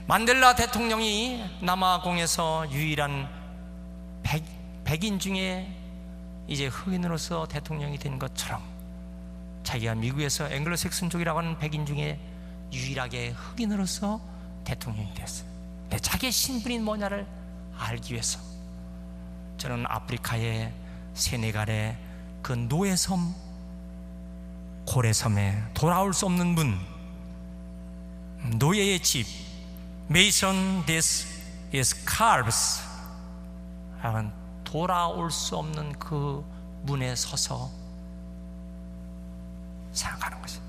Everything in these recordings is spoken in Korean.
만델라 대통령이 남아공에서 유일한 백인 중에 이제 흑인으로서 대통령이 된 것처럼 자기가 미국에서 앵글로색슨족이라고 하는 백인 중에 유일하게 흑인으로서 대통령이 됐어요. 근데 자기의 신분이 뭐냐를 알기 위해서 저는 아프리카의 세네갈의 그 노예섬 고래섬에 돌아올 수 없는 문, 노예의 집, Mason this is Carbs, 돌아올 수 없는 그 문에 서서 생각하는 것이,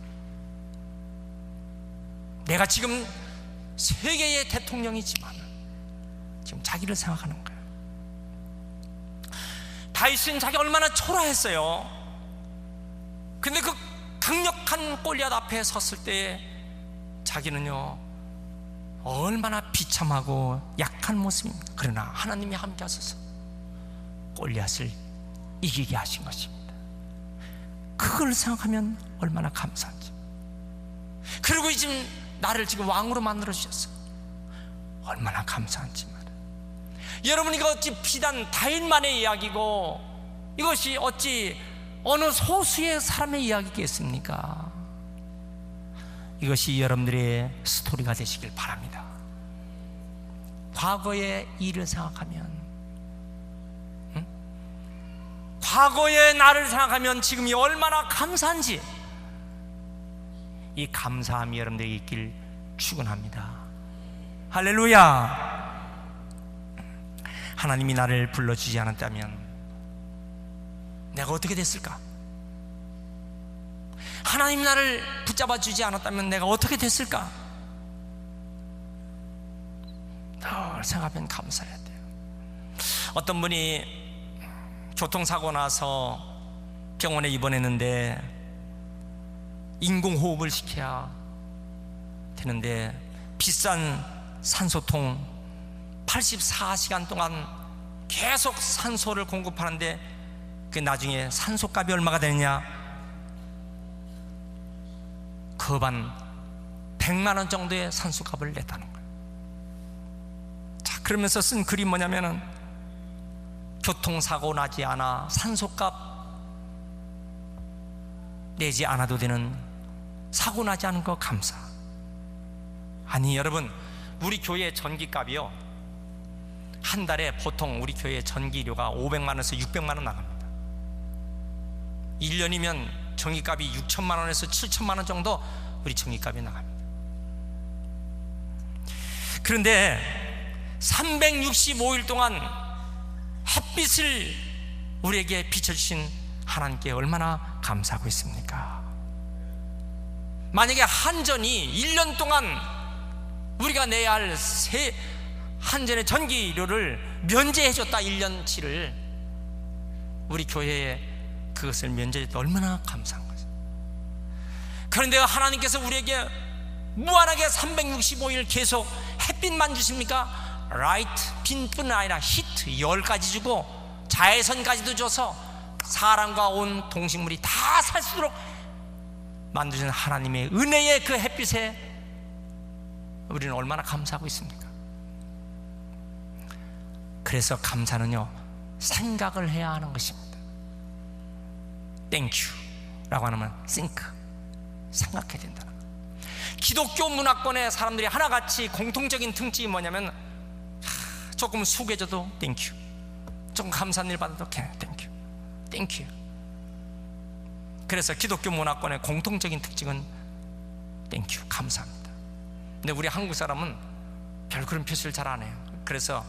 내가 지금 세계의 대통령이지만 지금 자기를 생각하는 거예요. 다윗은 자기 얼마나 초라했어요. 근데 그 강력한 골리앗 앞에 섰을 때 자기는요 얼마나 비참하고 약한 모습입니다. 그러나 하나님이 함께 하셔서 골리앗을 이기게 하신 것입니다. 그걸 생각하면 얼마나 감사한지. 그리고 지금 나를 지금 왕으로 만들어 주셨어요. 얼마나 감사한지 말이에요. 여러분, 이거 어찌 비단 다윗만의 이야기고 이것이 어찌 어느 소수의 사람의 이야기겠습니까? 이것이 여러분들의 스토리가 되시길 바랍니다. 과거의 일을 생각하면, 과거의 나를 생각하면 지금이 얼마나 감사한지, 이 감사함이 여러분들에게 있길 축원합니다. 할렐루야. 하나님이 나를 불러주지 않았다면 내가 어떻게 됐을까? 하나님이 나를 붙잡아 주지 않았다면 내가 어떻게 됐을까? 늘 생각하면 감사해야 돼요. 어떤 분이 교통사고 나서 병원에 입원했는데 인공호흡을 시켜야 되는데 비싼 산소통 84시간 동안 계속 산소를 공급하는데 그 나중에 산소값이 얼마가 되느냐? 거반 100만 원 정도의 산소값을 냈다는 거예요. 자, 그러면서 쓴 글이 뭐냐면은 교통사고 나지 않아 산소값 내지 않아도 되는, 사고 나지 않은 거 감사. 아니 여러분, 우리 교회 전기값이요 한 달에 보통 우리 교회 전기료가 500만 원에서 600만 원 나갑니다. 1년이면 전기값이 6천만 원에서 7천만 원 정도 우리 전기값이 나갑니다. 그런데 365일 동안 햇빛을 우리에게 비춰주신 하나님께 얼마나 감사하고 있습니까? 만약에 한전이 1년 동안 우리가 내야 할 한전의 전기료를 면제해줬다, 1년치를, 우리 교회에 그것을 면제해줬다, 얼마나 감사한 거죠. 그런데 하나님께서 우리에게 무한하게 365일 계속 햇빛만 주십니까? 라이트, 빛뿐 아니라 히트 10가지 주고 자외선까지도 줘서 사람과 온 동식물이 다 살 수 있도록 만드신 하나님의 은혜의 그 햇빛에 우리는 얼마나 감사하고 있습니까? 그래서 감사는요 생각을 해야 하는 것입니다. Thank you 라고 하면 think, 생각해야 된다는 거예요. 기독교 문화권의 사람들이 하나같이 공통적인 특징이 뭐냐면 조금 숙여져도 Thank you, 조금 감사한 일 받아도 Thank you, Thank you. 그래서 기독교 문화권의 공통적인 특징은 Thank you, 감사합니다. 근데 우리 한국 사람은 별 그런 표시를 잘 안 해요. 그래서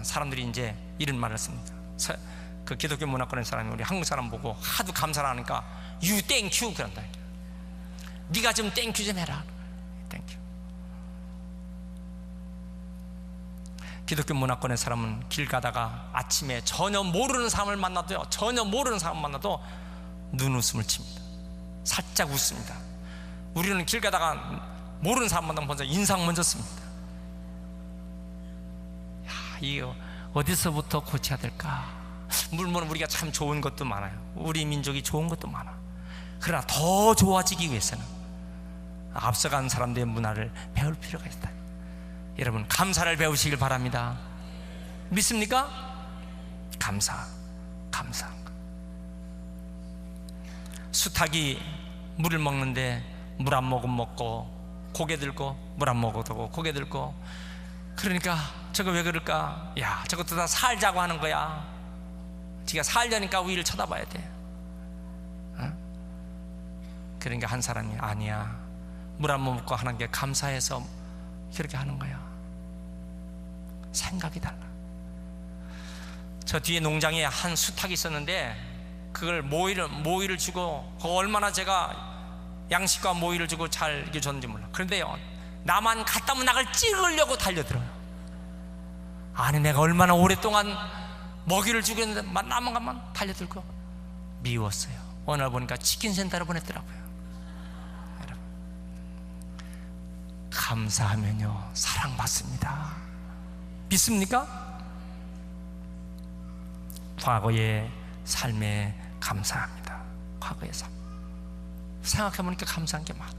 사람들이 이제 이런 말을 씁니다. 그 기독교 문화권의 사람이 우리 한국 사람 보고 하도 감사를 하니까 You thank you 그런다. 네가 좀 땡큐 좀 해라. 땡큐. 기독교 문화권의 사람은 길 가다가 아침에 전혀 모르는 사람을 만나도요, 전혀 모르는 사람 만나도 눈웃음을 칩니다. 살짝 웃습니다. 우리는 길 가다가 모르는 사람 만나면 먼저 인상 먼저 씁니다. 야, 이거 어디서부터 고쳐야 될까? 물론 우리가 참 좋은 것도 많아요. 우리 민족이 좋은 것도 많아. 그러나 더 좋아지기 위해서는 앞서간 사람들의 문화를 배울 필요가 있다. 여러분 감사를 배우시길 바랍니다. 믿습니까? 감사. 수탉이 물을 먹는데 물 안 먹으면 먹고 고개 들고 물 안 먹어도 고개 들고, 그러니까 저거 왜 그럴까? 야, 저것도 다 살자고 하는 거야. 지가 살려니까 위를 쳐다봐야 돼. 그러니까 한 사람이 아니야, 물 안 먹고 하는 게 감사해서 그렇게 하는 거야. 생각이 달라. 저 뒤에 농장에 한 수탉이 있었는데 그걸 모이를 주고, 얼마나 제가 양식과 모이를 주고 잘 이렇게 줬는지 몰라. 그런데요, 나만 갖다 면 낙을 찍으려고 달려들어요. 아니, 내가 얼마나 오랫동안 먹이를 주고 있는데 나만 가만 달려들고. 미웠어요. 어느 날 보니까 치킨 센터로 보냈더라고요. 여러분, 감사하면요 사랑받습니다. 믿습니까? 과거의 삶에 감사합니다. 과거의 삶 생각해보니까 감사한 게 많아.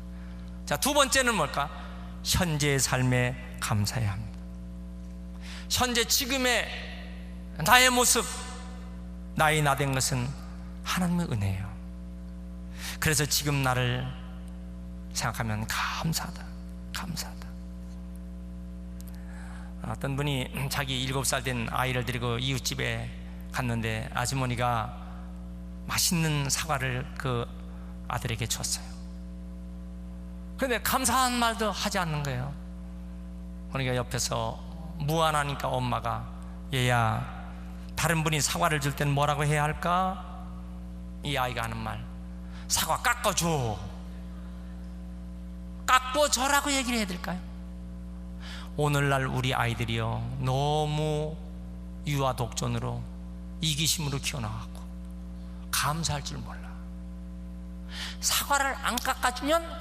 자, 두 번째는 뭘까? 현재의 삶에 감사해야 합니다. 현재 지금의 나의 모습, 나의 나 된 것은 하나님의 은혜예요. 그래서 지금 나를 생각하면 감사하다. 어떤 분이 자기 7살 된 아이를 데리고 이웃집에 갔는데 아주머니가 맛있는 사과를 그 아들에게 줬어요. 그런데 감사한 말도 하지 않는 거예요. 그러니까 옆에서 무안하니까 엄마가, 얘야, 다른 분이 사과를 줄 때는 뭐라고 해야 할까? 이 아이가 하는 말, 사과 깎아줘, 깎아줘라고 얘기를 해야 될까요? 오늘날 우리 아이들이요, 너무 유아 독존으로 이기심으로 키워나가고 감사할 줄 몰라. 사과를 안 깎아주면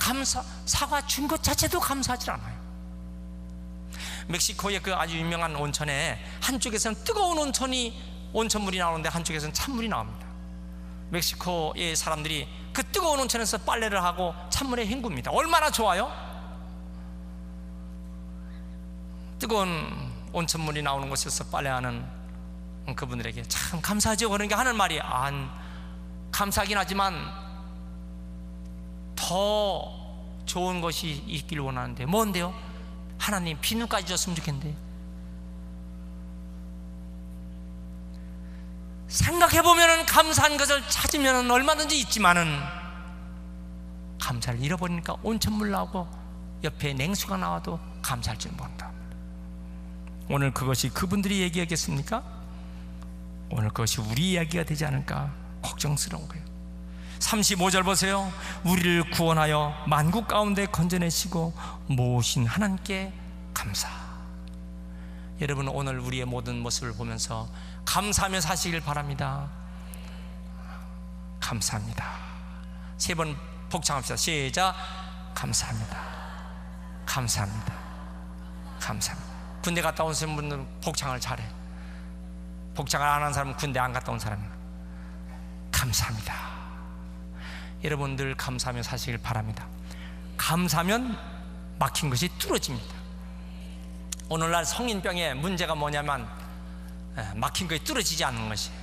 사과 준 것 자체도 감사하지 않아요. 멕시코의 그 아주 유명한 온천에 한쪽에서는 뜨거운 온천물이 나오는데 한쪽에서는 찬물이 나옵니다. 멕시코의 사람들이 그 뜨거운 온천에서 빨래를 하고 찬물에 헹굽니다. 얼마나 좋아요? 뜨거운 온천물이 나오는 곳에서 빨래하는 그분들에게 참 감사하죠. 그러니까 하는 말이, 감사하긴 하지만 더 좋은 것이 있길 원하는데. 뭔데요? 하나님 비누까지 줬으면 좋겠는데. 생각해보면 감사한 것을 찾으면 얼마든지 있지만은 감사를 잃어버리니까 온천물 나오고 옆에 냉수가 나와도 감사할 줄 모른다. 오늘 그것이 그분들이 얘기하겠습니까? 오늘 그것이 우리 이야기가 되지 않을까 걱정스러운 거예요. 35절 보세요. 우리를 구원하여 만국 가운데 건져내시고 모으신 하나님께 감사. 여러분, 오늘 우리의 모든 모습을 보면서 감사하며 사시길 바랍니다. 감사합니다. 3번 복창합시다. 시작. 감사합니다. 감사합니다. 감사합니다. 군대 갔다 온 분들은 복창을 잘해. 복창을 안 한 사람은 군대 안 갔다 온 사람이에요. 감사합니다. 여러분들 감사하며 사시길 바랍니다. 감사하면 막힌 것이 뚫어집니다. 오늘날 성인병의 문제가 뭐냐면 막힌 것이 뚫어지지 않는 것이에요.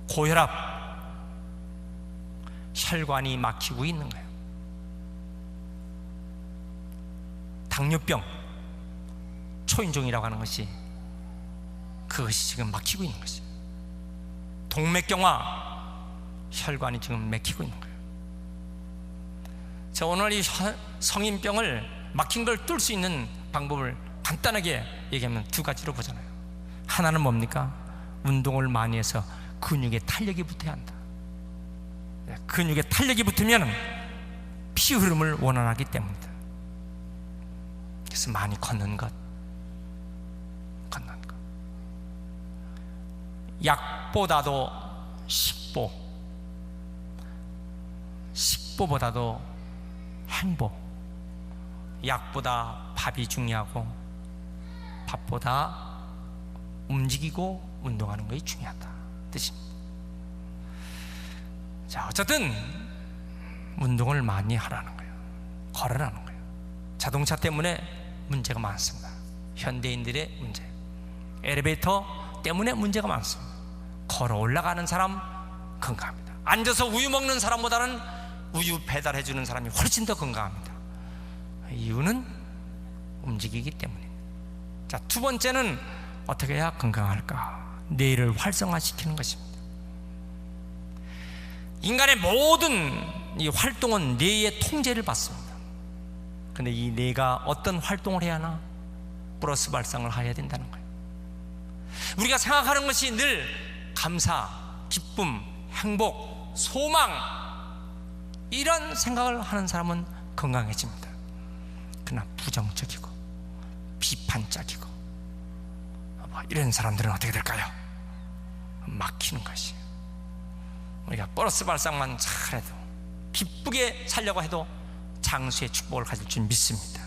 고혈압, 혈관이 막히고 있는 거예요. 당뇨병, 초인종이라고 하는 것이, 그것이 지금 막히고 있는 것이에요. 동맥경화, 혈관이 지금 막히고 있는 거예요. 자, 오늘 이 성인병을 막힌 걸 뚫을 수 있는 방법을 간단하게 얘기하면 2가지로 보잖아요. 하나는 뭡니까? 운동을 많이 해서 근육에 탄력이 붙어야 한다. 근육에 탄력이 붙으면 피 흐름을 원활하기 때문이다. 그래서 많이 걷는 것. 약보다도 식보보다도 행복. 약보다 밥이 중요하고 밥보다 움직이고 운동하는 것이 중요하다 뜻입니다. 자, 어쨌든 운동을 많이 하라는 거예요. 걸으라는 거예요. 자동차 때문에 문제가 많습니다. 현대인들의 문제. 엘리베이터 때문에 문제가 많습니다. 걸어 올라가는 사람 건강합니다. 앉아서 우유 먹는 사람보다는 우유 배달해 주는 사람이 훨씬 더 건강합니다. 이유는 움직이기 때문입니다. 자, 두 번째는 어떻게 해야 건강할까? 뇌를 활성화시키는 것입니다. 인간의 모든 이 활동은 뇌의 통제를 받습니다. 근데 이 뇌가 어떤 활동을 해야 하나? 플러스 발상을 해야 된다는 거예요. 우리가 생각하는 것이 늘 감사, 기쁨, 행복, 소망, 이런 생각을 하는 사람은 건강해집니다. 그러나 부정적이고 비판적이고 이런 사람들은 어떻게 될까요? 막히는 것이에요. 우리가 플러스 발상만 잘해도, 기쁘게 살려고 해도 장수의 축복을 가질 줄 믿습니다.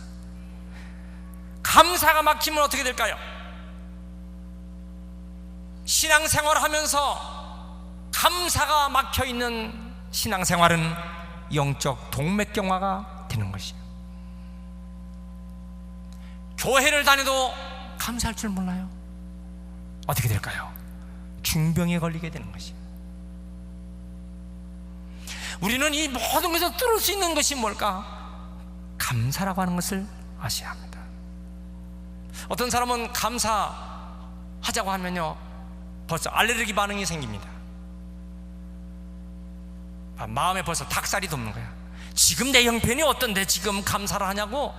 감사가 막히면 어떻게 될까요? 신앙생활을 하면서 감사가 막혀있는 신앙생활은 영적 동맥경화가 되는 것이에요. 교회를 다녀도 감사할 줄 몰라요. 어떻게 될까요? 중병에 걸리게 되는 것이에요. 우리는 이 모든 것을 뚫을 수 있는 것이 뭘까? 감사라고 하는 것을 아셔야 합니다. 어떤 사람은 감사하자고 하면요, 벌써 알레르기 반응이 생깁니다. 마음에 벌써 닭살이 돋는 거야. 지금 내 형편이 어떤데 지금 감사를 하냐고?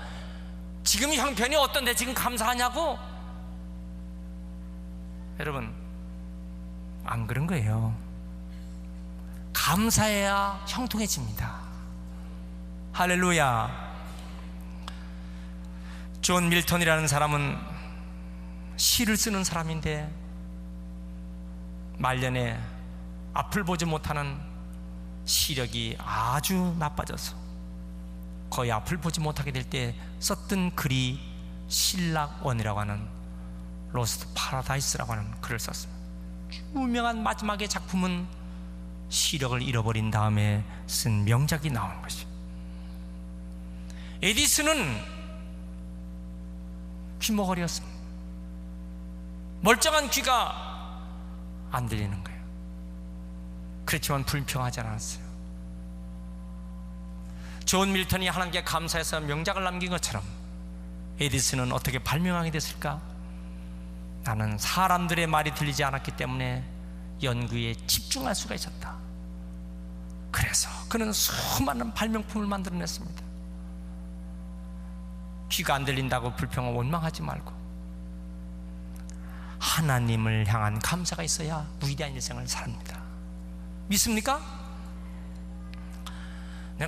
지금 형편이 어떤데 지금 감사하냐고? 여러분, 안 그런 거예요. 감사해야 형통해집니다. 할렐루야. 존 밀턴이라는 사람은 시를 쓰는 사람인데 말년에 앞을 보지 못하는 시력이 아주 나빠져서 거의 앞을 보지 못하게 될 때 썼던 글이 신락원이라고 하는 로스트 파라다이스라고 하는 글을 썼습니다. 유명한 마지막의 작품은 시력을 잃어버린 다음에 쓴 명작이 나오는 것이죠. 에디슨은 귀머거리였습니다. 멀쩡한 귀가 안 들리는 거예요. 그렇지만 불평하지 않았어요. 존 밀턴이 하나님께 감사해서 명작을 남긴 것처럼 에디슨은 어떻게 발명하게 됐을까? 나는 사람들의 말이 들리지 않았기 때문에 연구에 집중할 수가 있었다. 그래서 그는 수많은 발명품을 만들어냈습니다. 귀가 안 들린다고 불평하고 원망하지 말고 하나님을 향한 감사가 있어야 위대한 인생을 삽니다. 믿습니까?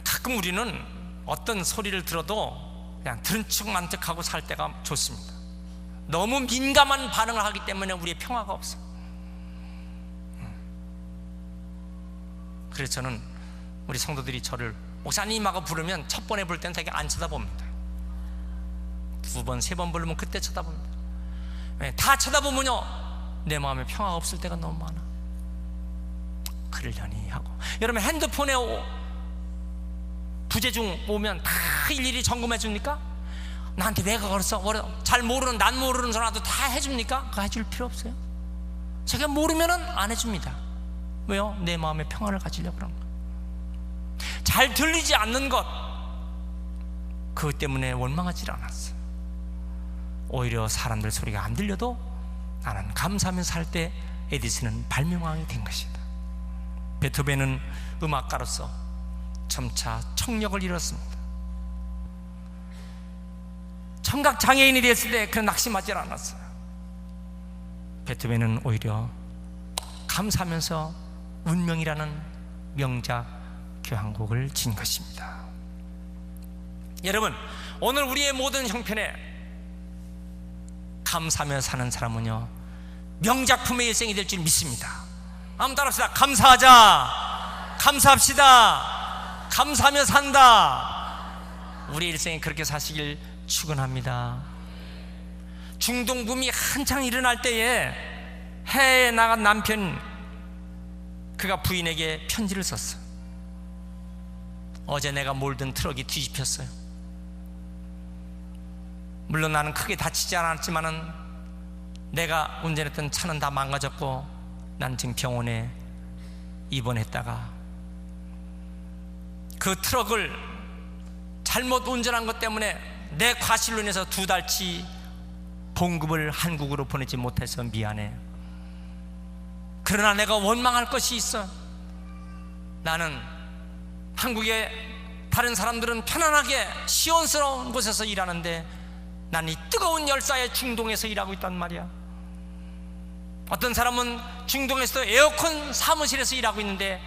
가끔 우리는 어떤 소리를 들어도 그냥 들은 척만 척하고 살 때가 좋습니다. 너무 민감한 반응을 하기 때문에 우리의 평화가 없어요. 그래서 저는 우리 성도들이 저를 목사님하고 부르면 첫 번에 부를 때는 되게 안 쳐다봅니다. 두 번, 세 번 부르면 그때 쳐다봅니다. 다 쳐다보면요, 내 마음에 평화가 없을 때가 너무 많아. 그러려니 하고. 여러분, 핸드폰에 부재중 오면 다 일일이 점검해 줍니까? 나한테 왜 걸었어? 잘 모르는, 난 모르는 전화도 다 해줍니까? 그거 해줄 필요 없어요. 제가 모르면은 안 해줍니다. 왜요? 내 마음의 평화를 가지려고 그런 거예요. 잘 들리지 않는 것, 그것 때문에 원망하지 않았어요. 오히려 사람들 소리가 안 들려도 나는 감사하면서 살 때 에디슨은 발명왕이 된 것이다. 베토벤은 음악가로서 점차 청력을 잃었습니다. 청각 장애인이 됐을 때 그는 낙심하지 않았어요. 베토벤은 오히려 감사하면서 운명이라는 명작 교향곡을 진 것입니다. 여러분, 오늘 우리의 모든 형편에 감사하며 사는 사람은요, 명작품의 일생이 될 줄 믿습니다. 한번 따라합시다. 감사하자. 감사합시다. 감사하며 산다. 우리 일생이 그렇게 사시길 축원합니다. 중동붐이 한창 일어날 때에 해외에 나간 남편, 그가 부인에게 편지를 썼어. 어제 내가 몰던 트럭이 뒤집혔어요. 물론 나는 크게 다치지 않았지만은 내가 운전했던 차는 다 망가졌고 나는 지금 병원에 입원했다가 그 트럭을 잘못 운전한 것 때문에 내 과실로 인해서 2달치 봉급을 한국으로 보내지 못해서 미안해. 그러나 내가 원망할 것이 있어. 나는 한국의 다른 사람들은 편안하게 시원스러운 곳에서 일하는데 난 이 뜨거운 열사의 중동에서 일하고 있단 말이야. 어떤 사람은 중동에서 에어컨 사무실에서 일하고 있는데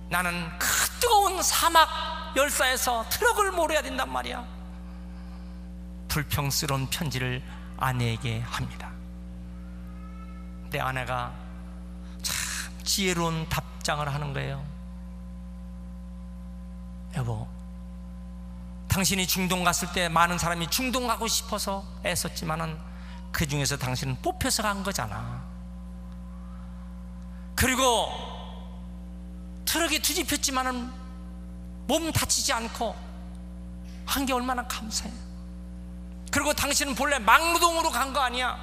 나는 그 뜨거운 사막 열사에서 트럭을 몰아야 된단 말이야. 불평스러운 편지를 아내에게 합니다. 내 아내가 참 지혜로운 답장을 하는 거예요. 여보, 당신이 중동 갔을 때 많은 사람이 중동 가고 싶어서 애썼지만은 그 중에서 당신은 뽑혀서 간 거잖아. 그리고 트럭에 뒤집혔지만은 몸 다치지 않고 한 게 얼마나 감사해. 그리고 당신은 본래 막노동으로 간 거 아니야.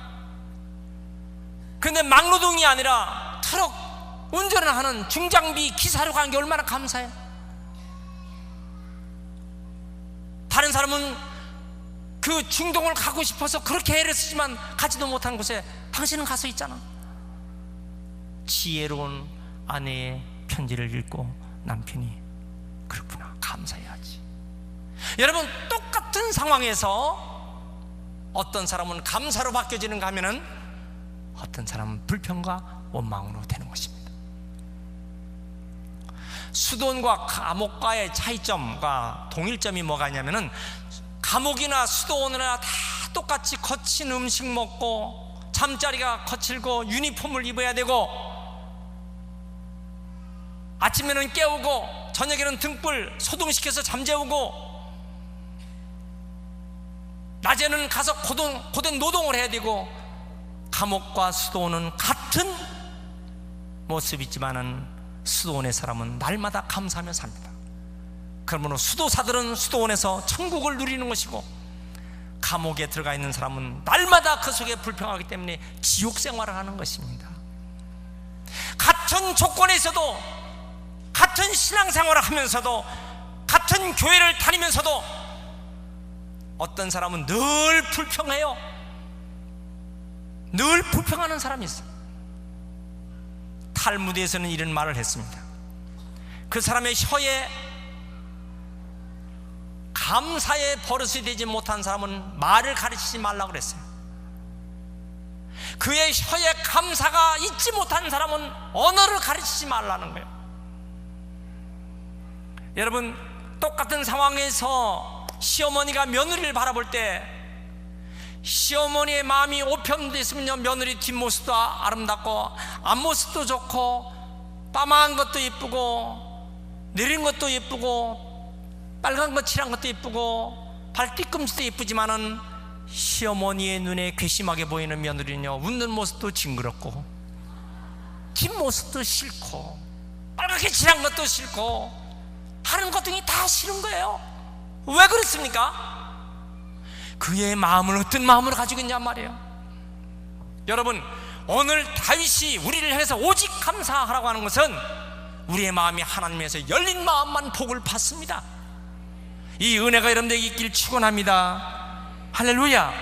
근데 막노동이 아니라 트럭 운전을 하는 중장비 기사로 간 게 얼마나 감사해. 다른 사람은 그 중동을 가고 싶어서 그렇게 애를 쓰지만 가지도 못한 곳에 당신은 가서 있잖아. 지혜로운 아내의 편지를 읽고 남편이 그렇구나, 감사해야지. 여러분, 똑같은 상황에서 어떤 사람은 감사로 바뀌어지는가 하면은 어떤 사람은 불평과 원망으로 되는 것입니다. 수도원과 감옥과의 차이점과 동일점이 뭐가 있냐면은 감옥이나 수도원이나 다 똑같이 거친 음식 먹고 잠자리가 거칠고 유니폼을 입어야 되고 아침에는 깨우고 저녁에는 등불 소등시켜서 잠재우고 낮에는 가서 고된 노동을 해야 되고, 감옥과 수도원은 같은 모습이지만은 수도원의 사람은 날마다 감사하며 삽니다. 그러므로 수도사들은 수도원에서 천국을 누리는 것이고, 감옥에 들어가 있는 사람은 날마다 그 속에 불평하기 때문에 지옥 생활을 하는 것입니다. 같은 조건에서도, 같은 신앙생활을 하면서도, 같은 교회를 다니면서도 어떤 사람은 늘 불평해요. 늘 불평하는 사람이 있어요. 탈무드에서는 이런 말을 했습니다. 그 사람의 혀에 감사의 버릇이 되지 못한 사람은 말을 가르치지 말라고 그랬어요. 그의 혀에 감사가 있지 못한 사람은 언어를 가르치지 말라는 거예요. 여러분, 똑같은 상황에서 시어머니가 며느리를 바라볼 때 시어머니의 마음이 오편됐으면요, 며느리 뒷모습도 아름답고 앞모습도 좋고 빠마한 것도 예쁘고 내린 것도 예쁘고 빨간 것 칠한 것도 예쁘고 발 뒤꿈치도 예쁘지만은 시어머니의 눈에 괘씸하게 보이는 며느리는요, 웃는 모습도 징그럽고 뒷모습도 싫고 빨갛게 칠한 것도 싫고 하는 것 등이 다 싫은 거예요. 왜 그렇습니까? 그의 마음은 어떤 마음을 가지고 있냔 말이에요. 여러분, 오늘 다윗이 우리를 향해서 오직 감사하라고 하는 것은 우리의 마음이 하나님에서 열린 마음만 복을 받습니다. 이 은혜가 여러분들에게 있길 축원합니다. 할렐루야.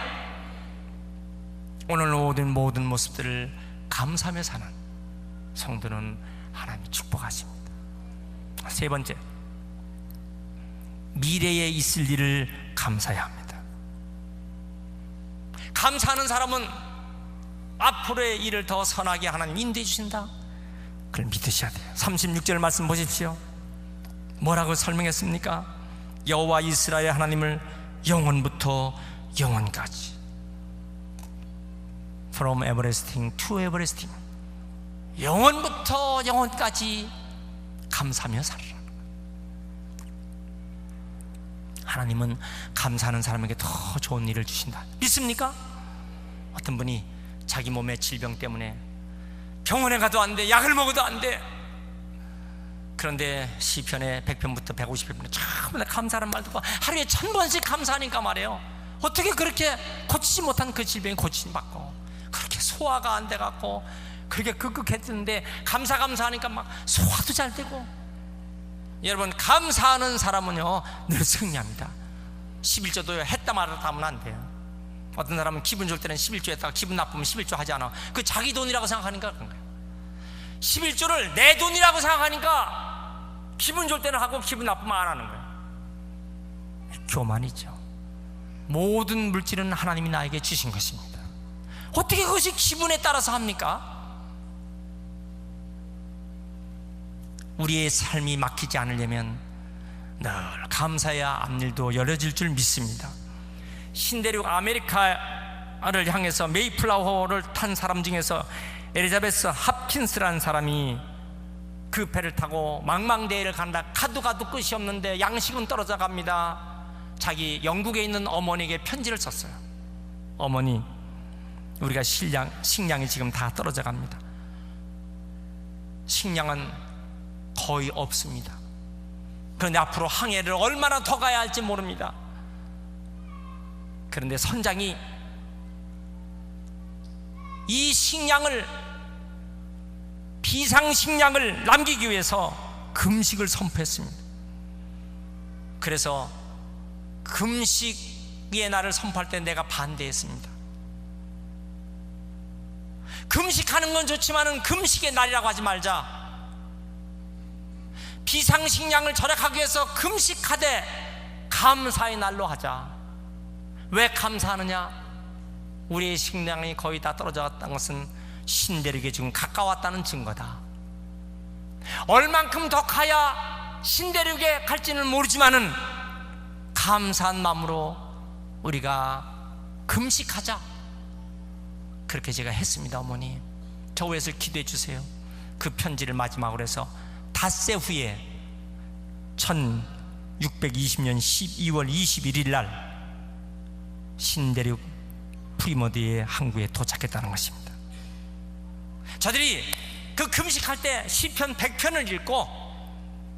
오늘 모든 모습들을 감사하며 사는 성도는 하나님이 축복하십니다. 세 번째, 미래에 있을 일을 감사해야 합니다. 감사하는 사람은 앞으로의 일을 더 선하게 하나님 인도해 주신다, 그걸 믿으셔야 돼요. 36절 말씀 보십시오. 뭐라고 설명했습니까? 여호와 이스라엘 하나님을 영원부터 영원까지, From everlasting to everlasting, 영원부터 영원까지 감사하며 살아라. 하나님은 감사하는 사람에게 더 좋은 일을 주신다. 믿습니까? 어떤 분이 자기 몸의 질병 때문에 병원에 가도 안 돼, 약을 먹어도 안 돼. 그런데 시편의 100편부터 150편부터 전부 다 감사하는 말 듣고 하루에 1000번씩 감사하니까 말이에요, 어떻게 그렇게 고치지 못한 그 질병이 고침받고 그렇게 소화가 안 돼갖고 그렇게 극극했는데 감사하니까 막 소화도 잘 되고. 여러분, 감사하는 사람은요 늘 승리합니다. 11조도 했다 말았다 하면 안 돼요. 어떤 사람은 기분 좋을 때는 11조 했다가 기분 나쁘면 11조 하지 않아. 그 자기 돈이라고 생각하니까 그런 거예요. 11조를 내 돈이라고 생각하니까 기분 좋을 때는 하고 기분 나쁘면 안 하는 거예요. 교만이죠. 모든 물질은 하나님이 나에게 주신 것입니다. 어떻게 그것이 기분에 따라서 합니까? 우리의 삶이 막히지 않으려면 늘 감사해야 앞일도 열어질 줄 믿습니다. 신대륙 아메리카를 향해서 메이플라워를 탄 사람 중에서 엘리자베스 합킨스라는 사람이 그 배를 타고 망망대해를 간다. 가도 끝이 없는데 양식은 떨어져 갑니다. 자기 영국에 있는 어머니에게 편지를 썼어요. 어머니, 우리가 식량이 지금 다 떨어져 갑니다. 식량은 거의 없습니다. 그런데 앞으로 항해를 얼마나 더 가야 할지 모릅니다. 그런데 선장이 이 식량을, 비상식량을 남기기 위해서 금식을 선포했습니다. 그래서 금식의 날을 선포할 때 내가 반대했습니다. 금식하는 건 좋지만은 금식의 날이라고 하지 말자. 비상식량을 절약하기 위해서 금식하되 감사의 날로 하자. 왜 감사하느냐? 우리의 식량이 거의 다 떨어져 갔다는 것은 신대륙에 지금 가까웠다는 증거다. 얼만큼 더 가야 신대륙에 갈지는 모르지만은 감사한 마음으로 우리가 금식하자. 그렇게 제가 했습니다. 어머니, 저 위해서 기도해 주세요. 그 편지를 마지막으로 해서 닷새 후에 1620년 12월 21일 날 신대륙 프리머드의 항구에 도착했다는 것입니다. 저들이 그 금식할 때 시편 100편을 읽고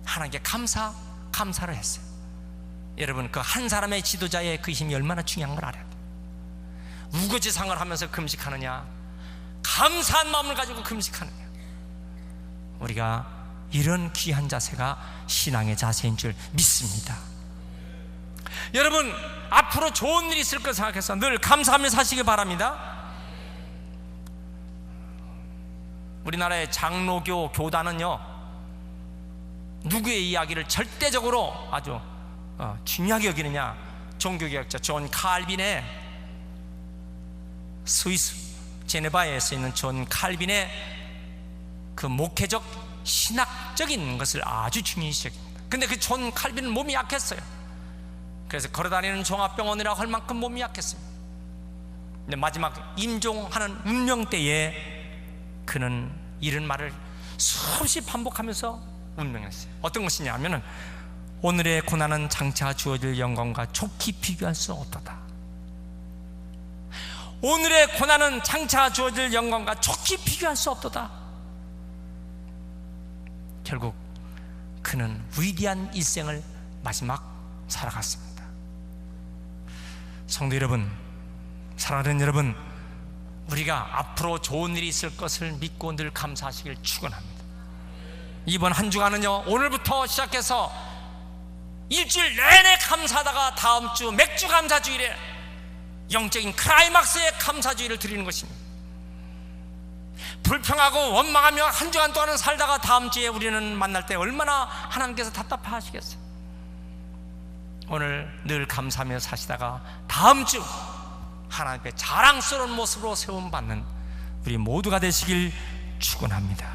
하나님께 감사를 했어요. 여러분, 그 한 사람의 지도자의 그 힘이 얼마나 중요한 걸 알아야 돼요. 우거지상을 하면서 금식하느냐, 감사한 마음을 가지고 금식하느냐. 우리가 이런 귀한 자세가 신앙의 자세인 줄 믿습니다. 여러분, 앞으로 좋은 일이 있을 것 생각해서 늘 감사하며 사시기 바랍니다. 우리나라의 장로교 교단은요, 누구의 이야기를 절대적으로 아주 중요하게 여기느냐? 종교개혁자 존 칼빈의, 스위스 제네바에 있는 존 칼빈의 그 목회적 신학적인 것을 아주 중요시 여깁니다. 근데 그 존 칼빈은 몸이 약했어요. 그래서 걸어다니는 종합병원이라고 할 만큼 몸이 약했습니다. 근데 마지막 임종하는 운명 때에 그는 이런 말을 수없이 반복하면서 운명했어요. 어떤 것이냐 하면은, 오늘의 고난은 장차 주어질 영광과 좋게 비교할 수 없도다. 오늘의 고난은 장차 주어질 영광과 좋게 비교할 수 없도다. 결국 그는 위대한 일생을 마지막 살아갔습니다. 성도 여러분, 사랑하는 여러분, 우리가 앞으로 좋은 일이 있을 것을 믿고 늘 감사하시길 축원합니다. 이번 한 주간은요, 오늘부터 시작해서 일주일 내내 감사하다가 다음 주 맥주 감사주일에 영적인 클라이막스의 감사주의를 드리는 것입니다. 불평하고 원망하며 한 주간 동안은 살다가 다음 주에 우리는 만날 때 얼마나 하나님께서 답답해 하시겠어요. 오늘 늘 감사하며 사시다가 다음 주 하나님께 자랑스러운 모습으로 세움받는 우리 모두가 되시길 축원합니다.